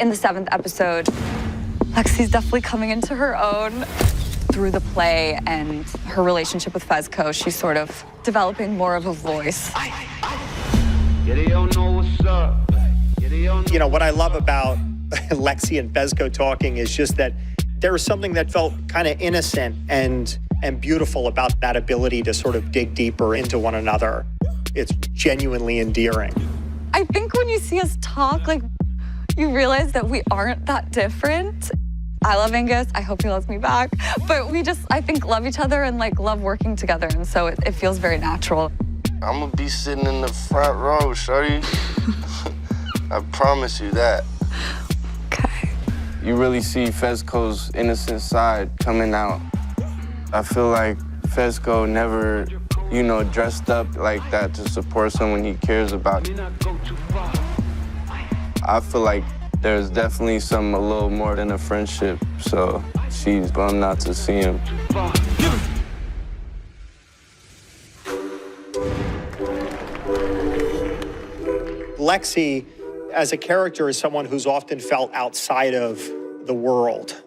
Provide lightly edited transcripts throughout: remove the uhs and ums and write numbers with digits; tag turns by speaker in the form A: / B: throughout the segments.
A: In the 7th episode, Lexi's definitely coming into her own. Through the play and her relationship with Fezco, she's sort of developing more of a voice.
B: You know, what I love about Lexi and Fezco talking is just that there was something that felt kind of innocent and beautiful about that ability to sort of dig deeper into one another. It's genuinely endearing.
A: I think when you see us talk, like, you realize that we aren't that different. I love Angus, I hope he loves me back. But we just, I think, love each other and like love working together. And so it feels very natural.
C: I'm gonna be sitting in the front row, shorty. I promise you that.
A: Okay.
D: You really see Fezco's innocent side coming out. I feel like Fezco never, you know, dressed up like that to support someone he cares about. I feel like there's definitely a little more than a friendship, so she's bummed not to see him.
B: Lexi, as a character, is someone who's often felt outside of the world.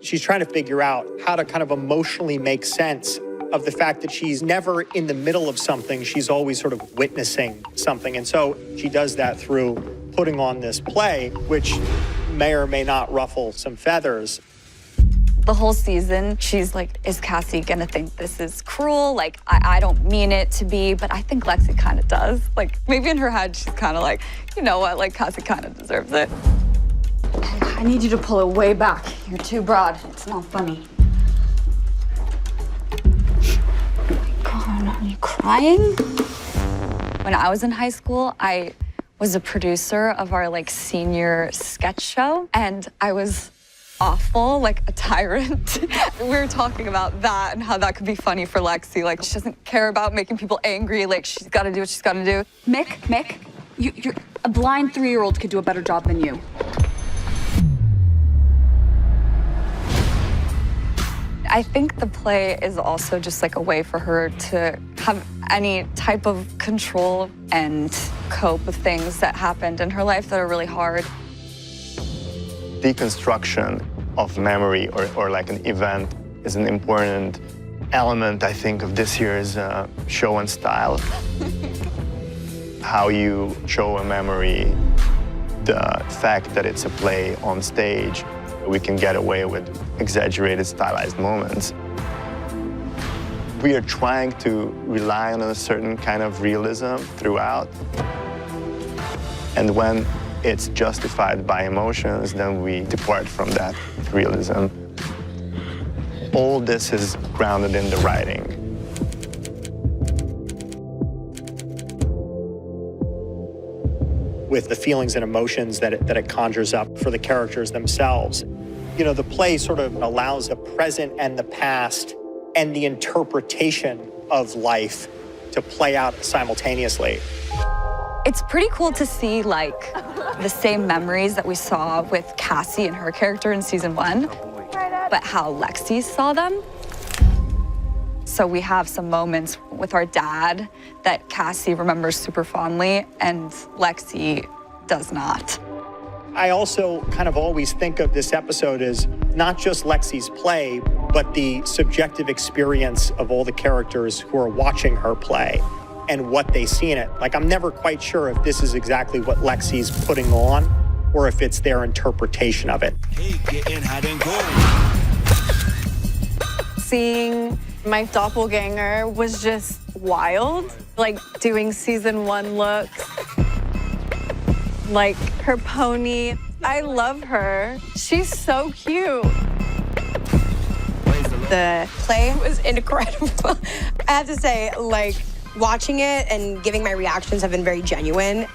B: She's trying to figure out how to kind of emotionally make sense of the fact that she's never in the middle of something. She's always sort of witnessing something. And so she does that through putting on this play, which may or may not ruffle some feathers.
A: The whole season, she's like, is Cassie gonna think this is cruel? Like, I don't mean it to be, but I think Lexi kind of does. Like, maybe in her head, she's kind of like, you know what, like, Cassie kind of deserves it.
E: I need you to pull it way back. You're too broad. It's not funny. God, are you crying?
A: When I was in high school, I was a producer of our like senior sketch show, and I was awful, like a tyrant. We were talking about that and how that could be funny for Lexi. Like, she doesn't care about making people angry. Like, she's got to do what she's got to do.
E: Mick, you're a blind 3-year-old could do a better job than you.
A: I think the play is also just like a way for her to have any type of control and cope with things that happened in her life that are really hard.
F: Deconstruction of memory or like an event is an important element, I think, of this year's show and style. How you show a memory, the fact that it's a play on stage, we can get away with exaggerated, stylized moments. We are trying to rely on a certain kind of realism throughout. And when it's justified by emotions, then we depart from that realism. All this is grounded in the writing.
B: With the feelings and emotions that it conjures up for the characters themselves. You know, the play sort of allows the present and the past and the interpretation of life to play out simultaneously.
A: It's pretty cool to see like the same memories that we saw with Cassie and her character in season 1, but how Lexi saw them. So we have some moments with our dad that Cassie remembers super fondly and Lexi does not.
B: I also kind of always think of this episode as not just Lexi's play, but the subjective experience of all the characters who are watching her play and what they see in it. Like, I'm never quite sure if this is exactly what Lexi's putting on or if it's their interpretation of it.
G: Seeing my doppelganger was just wild. Like doing season 1 looks, like her pony. I love her. She's so cute.
H: The play was incredible. I have to say, like, watching it and giving my reactions have been very genuine.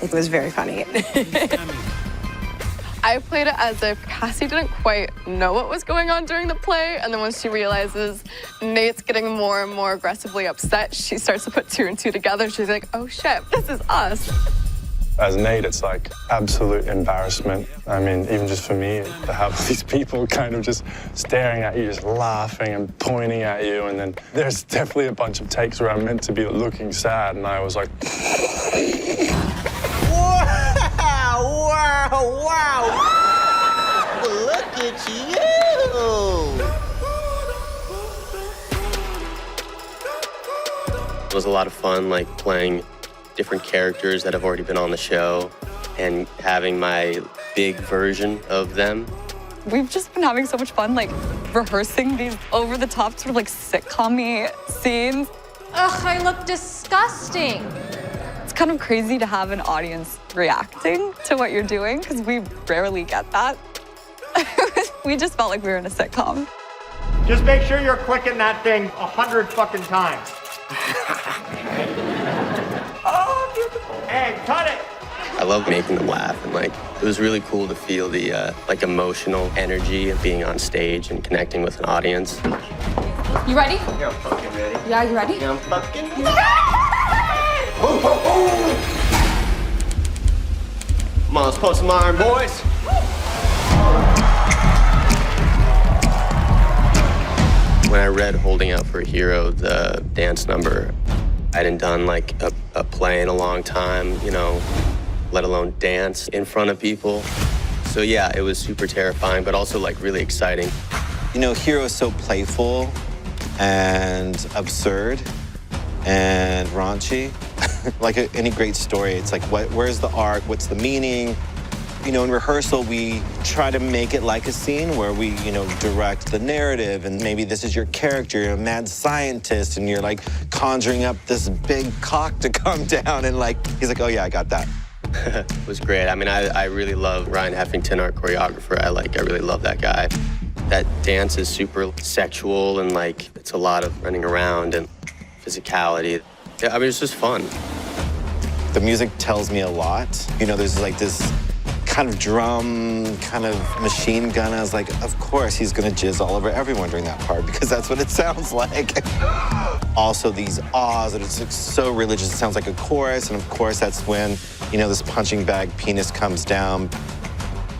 H: It was very funny.
G: I played it as if Cassie didn't quite know what was going on during the play, and then when she realizes Nate's getting more and more aggressively upset, she starts to put 2 and 2 together. She's like, oh shit, this is us.
I: As Nate, it's like absolute embarrassment. I mean, even just for me, to have these people kind of just staring at you, just laughing and pointing at you, and then there's definitely a bunch of takes where I'm meant to be looking sad, and I was like...
J: Wow, wow, wow! It was a lot of fun, like playing different characters that have already been on the show and having my big version of them.
A: We've just been having so much fun, like rehearsing these over-the-top sort of like sitcom-y scenes.
K: Ugh, I look disgusting.
A: It's kind of crazy to have an audience reacting to what you're doing because we rarely get that. We just felt like we were in a sitcom.
B: Just make sure you're clicking that thing 100 fucking times. Oh, beautiful. Hey, cut it.
J: I love making them laugh, and like it was really cool to feel the like emotional energy of being on stage and connecting with an audience.
K: You ready?
C: Yeah, I'm fucking ready.
K: Yeah, you ready?
C: Yeah, I'm fucking ready. Come on, let's put some iron, boys.
J: When I read Holding Out for a Hero, the dance number, I hadn't done like a play in a long time, you know, let alone dance in front of people. So yeah, it was super terrifying, but also like really exciting.
L: You know, Hero is so playful and absurd and raunchy. Like any great story, it's like, where's the arc? What's the meaning? You know, in rehearsal, we try to make it like a scene where we, you know, direct the narrative, and maybe this is your character, you're a mad scientist, and you're like conjuring up this big cock to come down, and like, he's like, oh yeah, I got that.
J: It was great. I mean, I really love Ryan Heffington, our choreographer. I really love that guy. That dance is super sexual, and like, it's a lot of running around and physicality. Yeah, I mean, it's just fun.
L: The music tells me a lot. You know, there's like this kind of drum, kind of machine gun. I was like, of course he's gonna jizz all over everyone during that part because that's what it sounds like. Also these ahs, and it's like so religious, it sounds like a chorus, and of course that's when, you know, this punching bag penis comes down.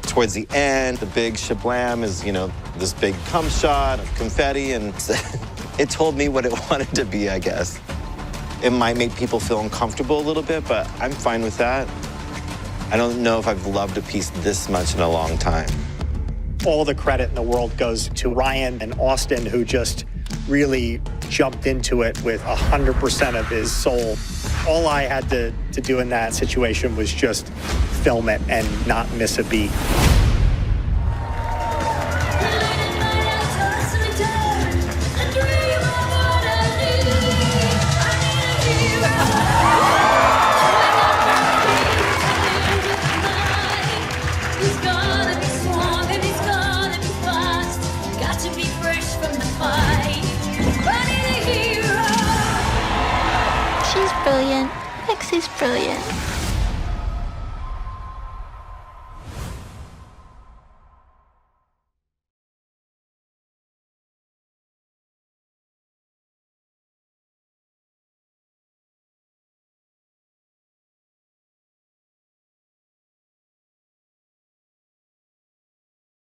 L: Towards the end, the big shablam is, you know, this big cum shot of confetti, and it told me what it wanted to be, I guess. It might make people feel uncomfortable a little bit, but I'm fine with that. I don't know if I've loved a piece this much in a long time.
B: All the credit in the world goes to Ryan and Austin, who just really jumped into it with 100% of his soul. All I had to do in that situation was just film it and not miss a beat.
M: She's brilliant. Lexi's brilliant.